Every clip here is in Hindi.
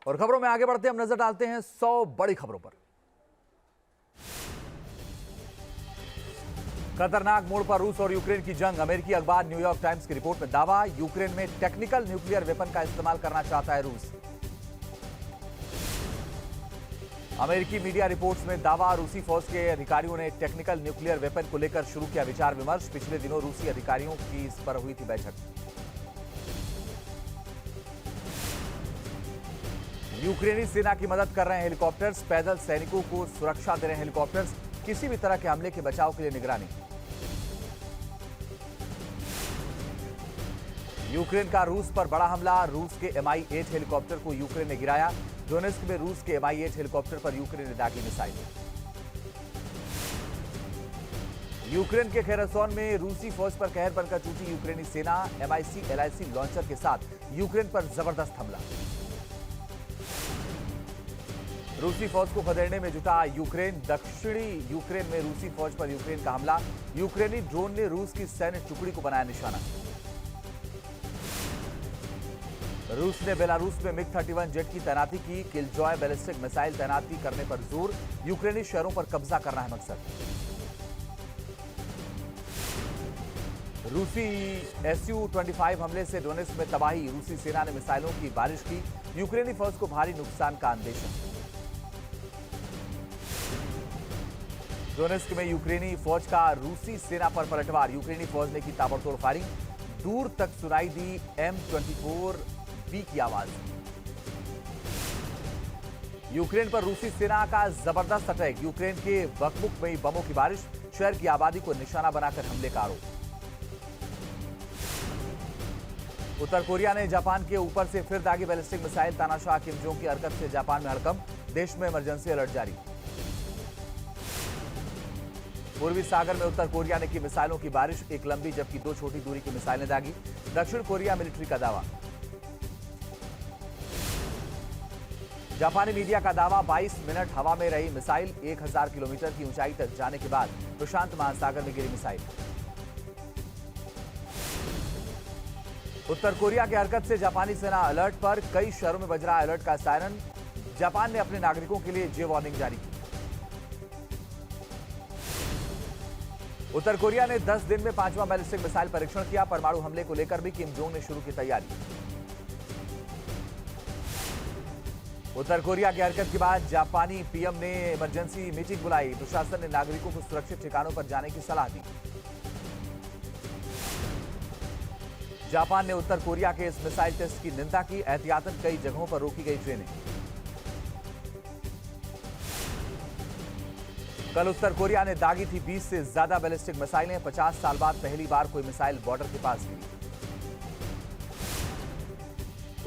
और खबरों में आगे बढ़ते हम नजर डालते हैं 100 बड़ी खबरों पर। खतरनाक मोड़ पर रूस और यूक्रेन की जंग। अमेरिकी अखबार न्यूयॉर्क टाइम्स की रिपोर्ट में दावा, यूक्रेन में टेक्निकल न्यूक्लियर वेपन का इस्तेमाल करना चाहता है रूस। अमेरिकी मीडिया रिपोर्ट्स में दावा, रूसी फौज के अधिकारियों ने टेक्निकल न्यूक्लियर वेपन को लेकर शुरू किया विचार विमर्श। पिछले दिनों रूसी अधिकारियों की इस पर हुई थी बैठक। यूक्रेनी सेना की मदद कर रहे हैं हेलीकॉप्टर्स। पैदल सैनिकों को सुरक्षा दे रहे हैं हेलीकॉप्टर्स। किसी भी तरह के हमले के बचाव के लिए निगरानी। यूक्रेन का रूस पर बड़ा हमला। रूस के Mi-8 हेलीकॉप्टर को यूक्रेन ने गिराया। डोनेस्क में रूस के Mi-8 हेलीकॉप्टर पर यूक्रेन ने दागी मिसाइल। यूक्रेन के खेरसोन में रूसी फौज पर कहर बनकर टूटी यूक्रेनी सेना। MiC-LiC लॉन्चर के साथ यूक्रेन पर जबरदस्त हमला। रूसी फौज को खदेड़ने में जुटा यूक्रेन। दक्षिणी यूक्रेन में रूसी फौज पर यूक्रेन का हमला। यूक्रेनी ड्रोन ने रूस की सैन्य टुकड़ी को बनाया निशाना। रूस ने बेलारूस में MiG-31 जेट की तैनाती की। किलजॉय बैलिस्टिक मिसाइल तैनाती करने पर जोर। यूक्रेनी शहरों पर कब्जा करना है मकसद। रूसी Su-25 हमले से डोनेस्क में तबाही। रूसी सेना ने मिसाइलों की बारिश की। यूक्रेनी फौज को भारी नुकसान का अंदेशा। डोनेस्क में यूक्रेनी फौज का रूसी सेना पर पलटवार। यूक्रेनी फौज ने की ताबड़तोड़ फायरिंग। दूर तक सुनाई दी M24B की आवाज। यूक्रेन पर रूसी सेना का जबरदस्त अटैक। यूक्रेन के बकबुक में बमों की बारिश। शहर की आबादी को निशाना बनाकर हमले का आरोप। उत्तर कोरिया ने जापान के ऊपर से फिर दागी बैलिस्टिक मिसाइल। तानाशाह किम जोंग की हरकत से जापान में हड़कंप। देश में इमरजेंसी अलर्ट जारी। पूर्वी सागर में उत्तर कोरिया ने की मिसाइलों की बारिश। एक लंबी जबकि दो छोटी दूरी की मिसाइलें दागी। दक्षिण कोरिया मिलिट्री का दावा। जापानी मीडिया का दावा, 22 मिनट हवा में रही मिसाइल। 1000 किलोमीटर की ऊंचाई तक जाने के बाद प्रशांत महासागर में गिरी मिसाइल। उत्तर कोरिया की हरकत से जापानी सेना अलर्ट पर। कई शहरों में बज रहा अलर्ट का सायरन। जापान ने अपने नागरिकों के लिए जे वार्निंग जारी की। उत्तर कोरिया ने 10 दिन में 5वां बैलिस्टिक मिसाइल परीक्षण किया। परमाणु हमले को लेकर भी किम जोंग ने शुरू की तैयारी। उत्तर कोरिया की हरकत के बाद जापानी पीएम ने इमरजेंसी मीटिंग बुलाई। प्रशासन ने नागरिकों को सुरक्षित ठिकानों पर जाने की सलाह दी। जापान ने उत्तर कोरिया के इस मिसाइल टेस्ट की निंदा की। एहतियातन कई जगहों पर रोकी गई ट्रेनें। कल उत्तर कोरिया ने दागी थी 20 से ज्यादा बैलिस्टिक मिसाइलें। 50 साल बाद पहली बार कोई मिसाइल बॉर्डर के पास गिरी।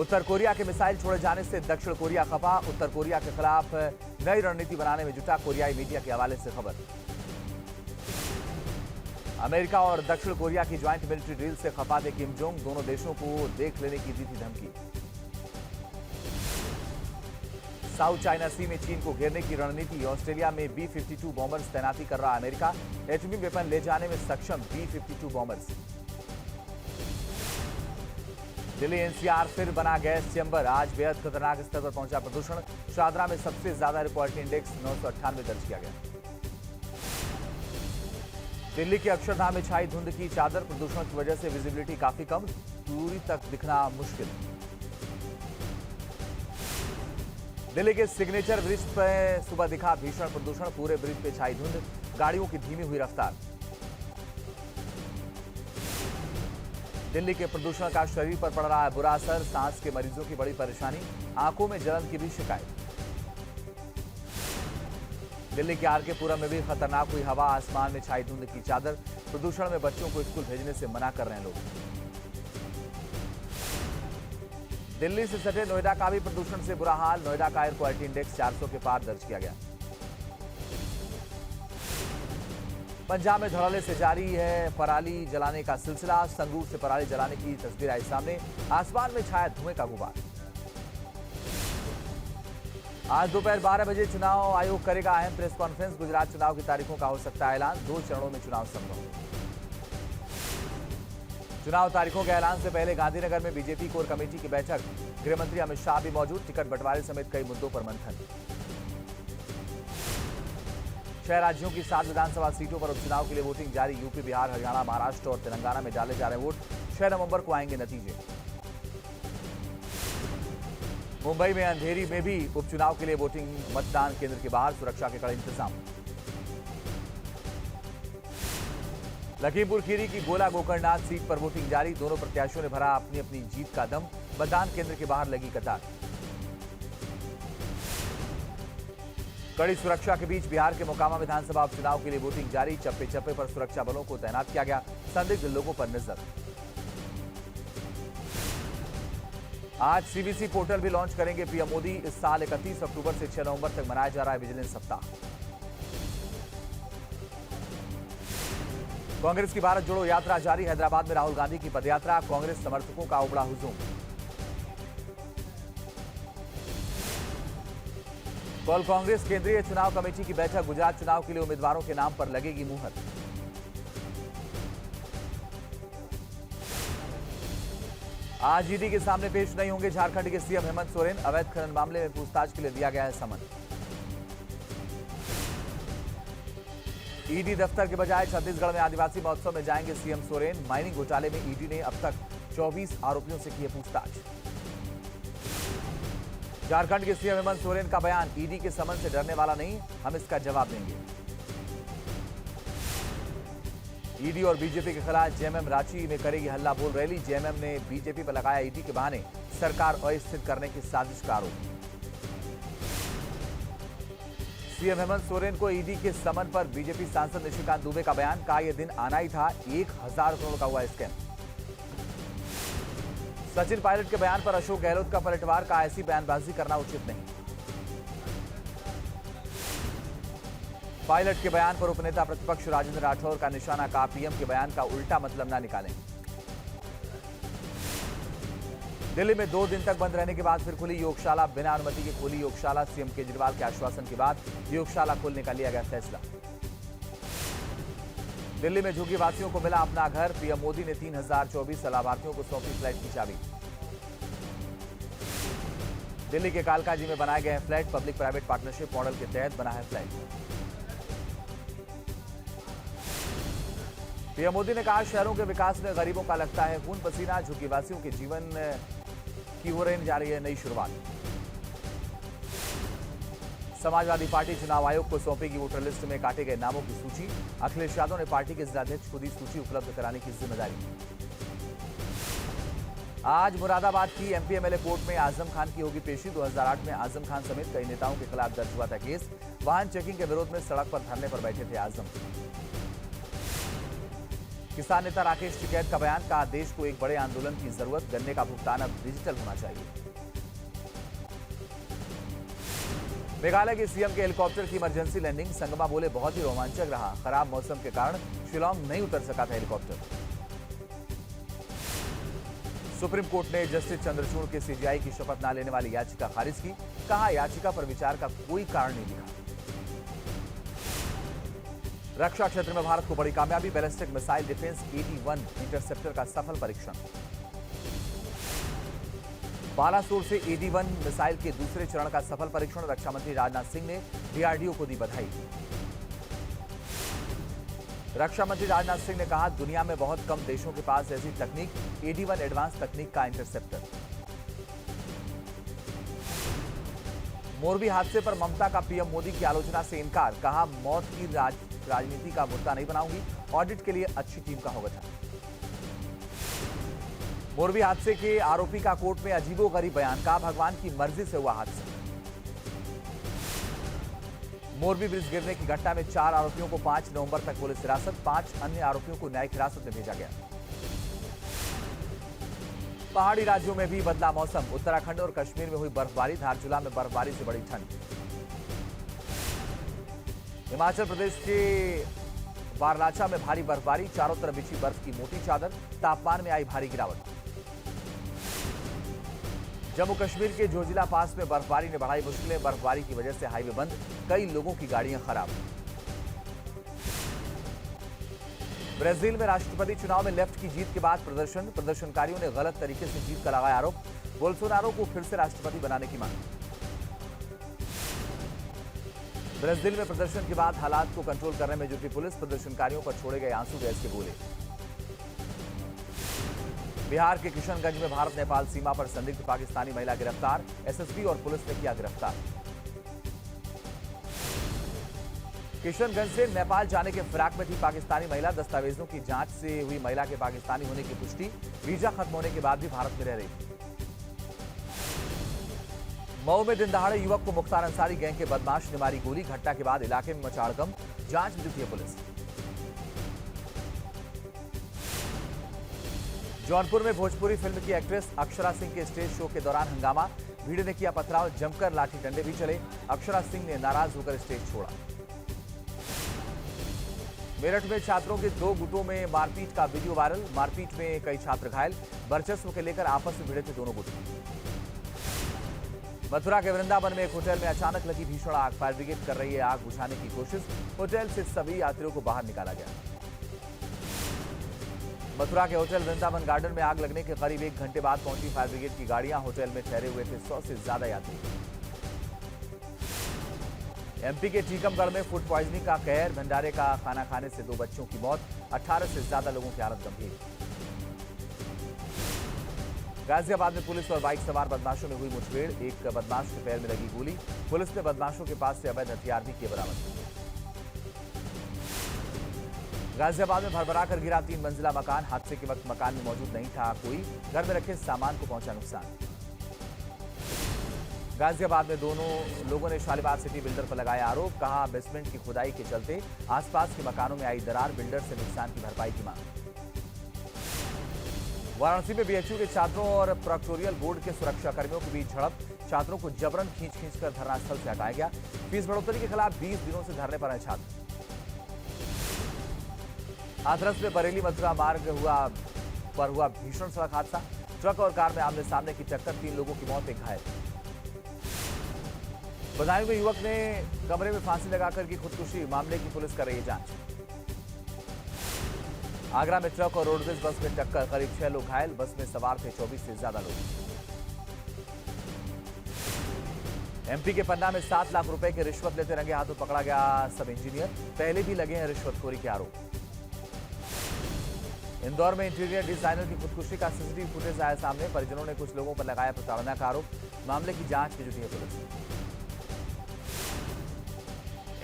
उत्तर कोरिया के मिसाइल छोड़े जाने से दक्षिण कोरिया खफा। उत्तर कोरिया के खिलाफ नई रणनीति बनाने में जुटा। कोरियाई मीडिया के हवाले से खबर। अमेरिका और दक्षिण कोरिया की ज्वाइंट मिलिट्री ड्रिल से खफा थे किम जोंग। दोनों देशों को देख लेने की दी थी धमकी। साउथ चाइना सी में चीन को घेरने की रणनीति। ऑस्ट्रेलिया में B-52 बॉम्बर्स तैनाती कर रहा अमेरिका। एटमी वेपन ले जाने में सक्षम B-52 बॉम्बर्स। दिल्ली NCR फिर बना गैस चैम्बर। आज बेहद खतरनाक स्तर पर पहुंचा प्रदूषण। शादरा में सबसे ज्यादा एयर क्वालिटी इंडेक्स 998 दर्ज किया गया। दिल्ली के अक्षरधाम में छाई धुंध की चादर। प्रदूषण की वजह से विजिबिलिटी काफी कम। दूरी तक दिखना मुश्किल। दिल्ली के सिग्नेचर ब्रिज पर सुबह दिखा भीषण प्रदूषण। पूरे ब्रिज पे छाई धुंध। गाड़ियों की धीमी हुई रफ्तार। दिल्ली के प्रदूषण का शरीर पर पड़ रहा है बुरा असर। सांस के मरीजों की बड़ी परेशानी। आंखों में जलन की भी शिकायत। दिल्ली के आरके पुरम में भी खतरनाक हुई हवा। आसमान में छाई धुंध की चादर। प्रदूषण में बच्चों को स्कूल भेजने से मना कर रहे हैं लोग। दिल्ली से सटे नोएडा का भी प्रदूषण से बुरा हाल। नोएडा का एयर क्वालिटी इंडेक्स 400 के पार दर्ज किया गया। पंजाब में धड़ल्ले से जारी है पराली जलाने का सिलसिला। संगरूर से पराली जलाने की तस्वीर आई सामने। आसमान में छाया धुएं का गुबार। आज दोपहर 12 बजे चुनाव आयोग करेगा अहम प्रेस कॉन्फ्रेंस। गुजरात चुनाव की तारीखों का हो सकता है ऐलान। 2 चरणों में चुनाव संभव। चुनाव तारीखों के ऐलान से पहले गांधीनगर में बीजेपी कोर कमेटी की बैठक। गृह मंत्री अमित शाह भी मौजूद। टिकट बंटवारे समेत कई मुद्दों पर मंथन। 6 राज्यों की 7 विधानसभा सीटों पर उपचुनाव के लिए वोटिंग जारी। यूपी, बिहार, हरियाणा, महाराष्ट्र और तेलंगाना में डाले जा रहे वोट। 6 नवंबर को आएंगे नतीजे। मुंबई में अंधेरी में भी उपचुनाव के लिए वोटिंग। मतदान केंद्र के बाहर सुरक्षा के कड़े इंतजाम। लखीमपुर खीरी की गोला गोकर्णनाथ सीट पर वोटिंग जारी। दोनों प्रत्याशियों ने भरा अपनी अपनी जीत का दम। मतदान केंद्र के बाहर लगी कतार। कड़ी सुरक्षा के बीच बिहार के मोकामा विधानसभा उपचुनाव के लिए वोटिंग जारी। चप्पे चप्पे पर सुरक्षा बलों को तैनात किया गया। संदिग्ध लोगों पर नजर। आज सीवीसी पोर्टल भी लॉन्च करेंगे पीएम मोदी। इस साल 31 अक्टूबर से 6 नवंबर तक मनाया जा रहा है विजिलेंस सप्ताह। कांग्रेस की भारत जोड़ो यात्रा जारी। हैदराबाद में राहुल गांधी की पदयात्रा। कांग्रेस समर्थकों का उमड़ा हुजूम। कल कांग्रेस केंद्रीय चुनाव कमेटी की बैठक। गुजरात चुनाव के लिए उम्मीदवारों के नाम पर लगेगी मुहर। आज ईडी के सामने पेश नहीं होंगे झारखंड के सीएम हेमंत सोरेन। अवैध खनन मामले में पूछताछ के लिए दिया गया है समन। ईडी दफ्तर के बजाय छत्तीसगढ़ में आदिवासी महोत्सव में जाएंगे सीएम सोरेन। माइनिंग घोटाले में ईडी ने अब तक 24 आरोपियों से की पूछताछ। झारखंड के सीएम हेमंत सोरेन का बयान। ईडी के समन से डरने वाला नहीं, हम इसका जवाब देंगे। ईडी और बीजेपी के खिलाफ जेएमएम रांची में करेगी हल्ला बोल रैली। जेएमएम ने बीजेपी पर लगाया ईडी के बहाने सरकार अस्थिर करने की साजिश का आरोप। सीएम हेमंत सोरेन को ईडी के समन पर बीजेपी सांसद निशिकांत दुबे का बयान। कहा यह दिन आना ही था। 1000 करोड़ का हुआ स्कैम। सचिन पायलट के बयान पर अशोक गहलोत का पलटवार। का ऐसी बयानबाजी करना उचित नहीं। पायलट के बयान पर उपनेता प्रतिपक्ष राजेंद्र राठौर का निशाना। का पीएम के बयान का उल्टा मतलब ना निकालें। दिल्ली में 2 दिन तक बंद रहने के बाद फिर खुली योगशाला। बिना अनुमति के खुली योगशाला। सीएम केजरीवाल के आश्वासन के बाद योगशाला खोलने का लिया गया फैसला। दिल्ली में झुग्गी वासियों को मिला अपना घर। पीएम मोदी ने 3024 लाभार्थियों को सौंपी फ्लैट की चाबी। दिल्ली के कालकाजी में बनाए गए हैं flat. Public private partnership model के तहत बना है फ्लैट। पीएम मोदी ने कहा शहरों के विकास में गरीबों का लगता है खून पसीना। झुग्गीवासियों के जीवन की हो रहने जा रही है नई शुरुआत। समाजवादी पार्टी चुनाव आयोग को सौंपेगी वोटर लिस्ट में काटे गए नामों की सूची। अखिलेश यादव ने पार्टी के जिलाध्यक्ष को दी सूची उपलब्ध कराने की जिम्मेदारी। आज मुरादाबाद की एमपीएमएलए कोर्ट में आजम खान की होगी पेशी। 2008 में आजम खान समेत कई नेताओं के खिलाफ दर्ज हुआ था केस। वाहन चेकिंग के विरोध में सड़क पर धरने पर बैठे थे आजम। किसान नेता राकेश टिकैत का बयान। कहा देश को एक बड़े आंदोलन की जरूरत। गन्ने का भुगतान अब डिजिटल होना चाहिए। मेघालय के सीएम के हेलीकॉप्टर की इमरजेंसी लैंडिंग। संगमा बोले बहुत ही रोमांचक रहा। खराब मौसम के कारण शिलांग नहीं उतर सका था हेलीकॉप्टर। सुप्रीम कोर्ट ने जस्टिस चंद्रचूड़ के सीजीआई की शपथ न लेने वाली याचिका खारिज की। कहा याचिका पर विचार का कोई कारण नहीं दिखा। रक्षा क्षेत्र में भारत को बड़ी कामयाबी। बैलिस्टिक मिसाइल डिफेंस 81 इंटरसेप्टर का सफल परीक्षण। बालासोर से 81 मिसाइल के दूसरे चरण का सफल परीक्षण। रक्षा मंत्री राजनाथ सिंह ने डीआरडीओ को दी बधाई। रक्षा मंत्री राजनाथ सिंह ने कहा दुनिया में बहुत कम देशों के पास ऐसी तकनीक 81 एडवांस तकनीक का इंटरसेप्टर। मोरबी हादसे पर ममता का पीएम मोदी की आलोचना से इनकार। कहा मौत की राजनीति का मुद्दा नहीं बनाऊंगी। ऑडिट के लिए अच्छी टीम का होगा गठन। मोरबी हादसे के आरोपी का कोर्ट में अजीबोगरीब बयान। कहा भगवान की मर्जी से हुआ हादसा। मोरबी ब्रिज गिरने की घटना में 4 आरोपियों को 5 नवंबर तक पुलिस हिरासत। 5 अन्य आरोपियों को न्यायिक हिरासत में भेजा गया। पहाड़ी राज्यों में भी बदला मौसम। उत्तराखंड और कश्मीर में हुई बर्फबारी। धारचूला में बर्फबारी से बढ़ी ठंड। हिमाचल प्रदेश के बारलाचा में भारी बर्फबारी। चारों तरफ बिछी बर्फ की मोटी चादर। तापमान में आई भारी गिरावट। जम्मू कश्मीर के जोजिला पास में बर्फबारी ने बढ़ाई मुश्किलें। बर्फबारी की वजह से हाईवे बंद। कई लोगों की गाड़ियां खराब। ब्राजील में राष्ट्रपति चुनाव में लेफ्ट की जीत के बाद प्रदर्शनकारियों ने गलत तरीके से जीत का लगाया आरोप। बोल्सोनारो को फिर से राष्ट्रपति बनाने की मांग। ब्राजील में प्रदर्शन के बाद हालात को कंट्रोल करने में जुटी पुलिस, प्रदर्शनकारियों पर छोड़े गए आंसू गैस के गोले। बिहार के किशनगंज में भारत नेपाल सीमा पर संदिग्ध पाकिस्तानी महिला गिरफ्तार, एसएसबी और पुलिस ने किया गिरफ्तार। किशनगंज से नेपाल जाने के फिराक में थी पाकिस्तानी महिला, दस्तावेजों की जांच से हुई महिला के पाकिस्तानी होने की पुष्टि, वीजा खत्म होने के बाद भी भारत में रह रही थी। मऊ में दिन दहाड़े युवक को मुख्तार अंसारी गैंग के बदमाश ने मारी गोली, घटना के बाद इलाके में मचा हड़कंप, जांच में जुटी है पुलिस। जौनपुर में भोजपुरी फिल्म की एक्ट्रेस अक्षरा सिंह के स्टेज शो के दौरान हंगामा, भीड़ ने किया पथराव, जमकर लाठी डंडे भी चले, अक्षरा सिंह ने नाराज होकर स्टेज छोड़ा। मेरठ में छात्रों के 2 गुटों में मारपीट का वीडियो वायरल, मारपीट में कई छात्र घायल, वर्चस्व के लेकर आपस में भिड़े थे दोनों गुट। मथुरा के वृंदावन में एक होटल में अचानक लगी भीषण आग, फायर ब्रिगेड कर रही है आग बुझाने की कोशिश, होटल से सभी यात्रियों को बाहर निकाला गया। मथुरा के होटल वृंदावन गार्डन में आग लगने के करीब 1 घंटे बाद पहुंची फायर ब्रिगेड की गाड़ियां, होटल में ठहरे हुए थे 100 से ज्यादा यात्री। एमपी के टीकमगढ़ में फूड पॉइजनिंग का कहर, भंडारे का खाना खाने से 2 बच्चों की मौत, 18 से ज्यादा लोगों की हालत गंभीर। गाजियाबाद में पुलिस और बाइक सवार बदमाशों में हुई मुठभेड़, एक बदमाश के पैर में लगी गोली, पुलिस ने बदमाशों के पास से अवैध हथियार भी किए बरामद। गाजियाबाद में भरभरा कर गिरा 3 मंजिला मकान, हादसे के वक्त मकान में मौजूद नहीं था कोई, घर में रखे सामान को पहुंचा नुकसान। गाजियाबाद में दोनों लोगों ने शालीमार सिटी बिल्डर पर लगाया आरोप, कहा बेसमेंट की खुदाई के चलते आसपास के मकानों में आई दरार, बिल्डर से नुकसान की भरपाई की मांग। वाराणसी में बीएचयू के छात्रों और प्रोक्टोरियल बोर्ड के सुरक्षाकर्मियों के बीच झड़प, छात्रों को जबरन खींच-कर धरनास्थल से हटाया गया, फीस बढ़ोतरी के खिलाफ 20 दिनों से धरने पर हैं छात्र। हाथरस में बरेली मथुरा मार्ग हुआ भीषण सड़क हादसा, ट्रक और कार में आमने सामने की टक्कर, 3 लोगों की मौत, 1 घायल। बदायूं में युवक ने कमरे में फांसी लगाकर की खुदकुशी, मामले की पुलिस कर रही है जांच। आगरा में ट्रक और रोडवेज बस में टक्कर, करीब 6 लोग घायल, बस में सवार थे 24 से ज्यादा लोग। एमपी के पन्ना में 7 लाख रुपए की रिश्वत लेते रंगे हाथों पकड़ा गया सब इंजीनियर, पहले भी लगे हैं रिश्वतखोरी के आरोप। इंदौर में इंटीरियर डिजाइनर की खुदकुशी का सीसीटीवी फुटेज आया सामने, परिजनों ने कुछ लोगों पर लगाया प्रताड़ना का आरोप, मामले की जांच में जुटी है पुलिस।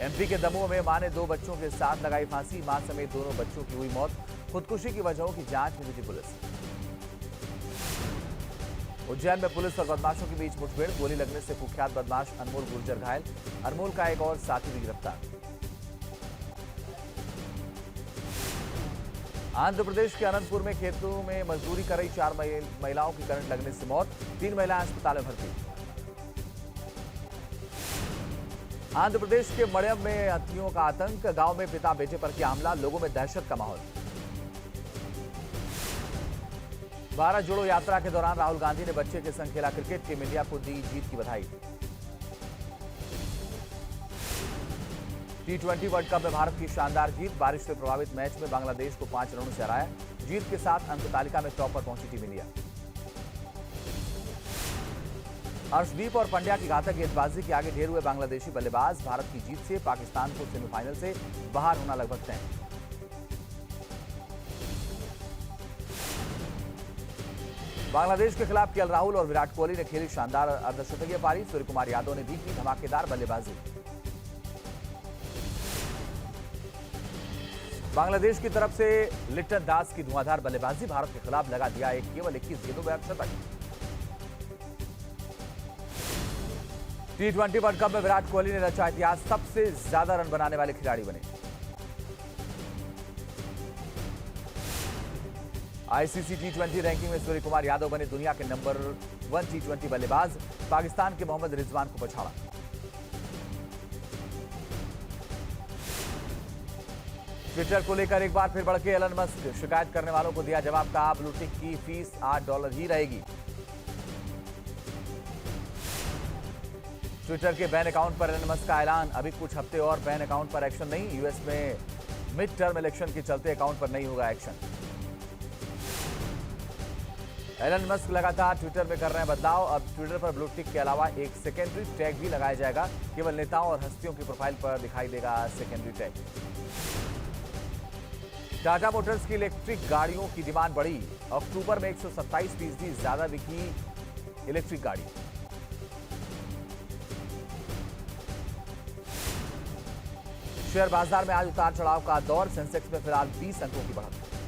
एमपी के दमोह में मां ने 2 बच्चों के साथ लगाई फांसी, मां समेत दोनों बच्चों की हुई मौत, खुदकुशी की वजहों की जांच में जुटी पुलिस। उज्जैन में पुलिस और बदमाशों के बीच मुठभेड़, गोली लगने से कुख्यात बदमाश अनमोल गुर्जर घायल, अनमोल का एक और साथी भी गिरफ्तार। आंध्र प्रदेश के अनंतपुर में खेतों में मजदूरी कर रही 4 महिलाओं की करंट लगने से मौत, 3 महिलाएं अस्पताल में भर्ती। आंध्र प्रदेश के मड़यम में हत्याओं का आतंक, गांव में पिता बेटे पर किया हमला, लोगों में दहशत का माहौल। भारत जोड़ो यात्रा के दौरान राहुल गांधी ने बच्चे के संग खेला क्रिकेट, टीम इंडिया को दी जीत की बधाई। T20 वर्ल्ड कप में भारत की शानदार जीत, बारिश से प्रभावित मैच में बांग्लादेश को 5 रनों से हराया, जीत के साथ अंक तालिका में टॉप पर पहुंची टीम इंडिया। अर्शदीप और पंड्या की घातक गेंदबाजी के आगे ढेर हुए बांग्लादेशी बल्लेबाज, भारत की जीत से पाकिस्तान को सेमीफाइनल से बाहर होना लगभग तय। बांग्लादेश के खिलाफ केएल राहुल और विराट कोहली ने खेली शानदार अर्धशतकीय पारी, सूर्यकुमार यादव ने भी की धमाकेदार बल्लेबाजी। बांग्लादेश की तरफ से लिटन दास की धुआंधार बल्लेबाजी, भारत के खिलाफ लगा दिया एक केवल 21 गेंदों में अर्धशतक। T20 वर्ल्ड कप में विराट कोहली ने रचा इतिहास, सबसे ज्यादा रन बनाने वाले खिलाड़ी बने। आईसीसी T20 रैंकिंग में सूर्यकुमार यादव बने दुनिया के नंबर 1 T20 बल्लेबाज, पाकिस्तान के मोहम्मद रिजवान को पछाड़ा। ट्विटर को लेकर एक बार फिर भड़के एलन मस्क, शिकायत करने वालों को दिया जवाब, कहा ब्लू टिक की फीस $8 ही रहेगी। ट्विटर के बैन अकाउंट पर एलन मस्क का ऐलान, अभी कुछ हफ्ते और बैन अकाउंट पर एक्शन नहीं, यूएस में मिड टर्म इलेक्शन के चलते अकाउंट पर नहीं होगा एक्शन। एलन मस्क लगातार ट्विटर में कर रहे हैं बदलाव। अब ट्विटर पर ब्लू टिक के अलावा एक सेकेंडरी टैग भी लगाया जाएगा। केवल नेताओं और हस्तियों की प्रोफाइल पर दिखाई देगा सेकेंडरी टैग। टाटा मोटर्स की इलेक्ट्रिक गाड़ियों की डिमांड बढ़ी। अक्टूबर में 127% ज्यादा बिकी इलेक्ट्रिक गाड़ी। शेयर बाजार में आज उतार चढ़ाव का दौर। सेंसेक्स में फिलहाल 20 अंकों की बढ़त।